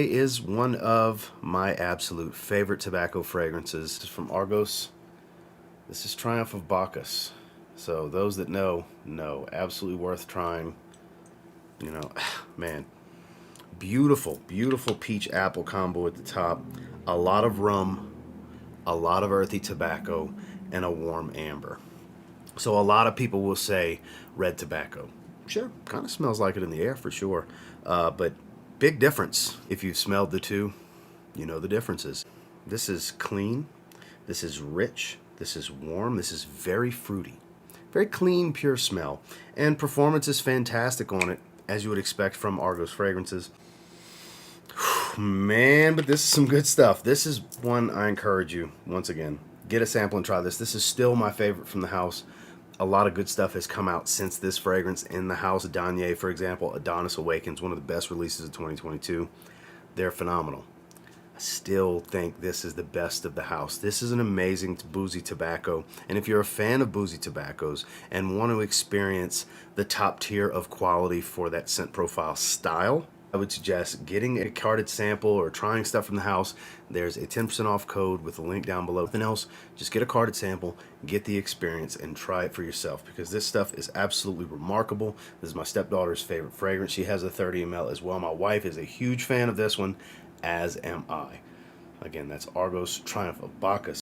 Is one of my absolute favorite tobacco fragrances. This is from Argos. This is Triumph of Bacchus. So those that know, absolutely worth trying. You know, man, beautiful, beautiful peach apple combo at the top. A lot of rum, a lot of earthy tobacco, and a warm amber. So a lot of people will say red tobacco. Sure, kind of smells like it in the air for sure. But big difference. If you've smelled the two, you know the differences. This is clean. This is rich. This is warm. This is very fruity. Very clean, pure smell. And performance is fantastic on it, as you would expect from Argos fragrances. Man, but this is some good stuff. This is one I encourage you, once again, get a sample and try this. This is still my favorite from the house. A lot of good stuff has come out since this fragrance in the house. Danye, for example, Adonis Awakens, one of the best releases of 2022. They're phenomenal. I still think this is the best of the house. This is an amazing boozy tobacco. And if you're a fan of boozy tobaccos and want to experience the top tier of quality for that scent profile style, I would suggest getting a carded sample or trying stuff from the house. There's a 10% off code with a link down below. Nothing else, just get a carded sample, get the experience, and try it for yourself, because this stuff is absolutely remarkable. This is my stepdaughter's favorite fragrance. She has a 30 ml as well. My wife is a huge fan of this one, as am I. Again, that's Argos Triumph of Bacchus.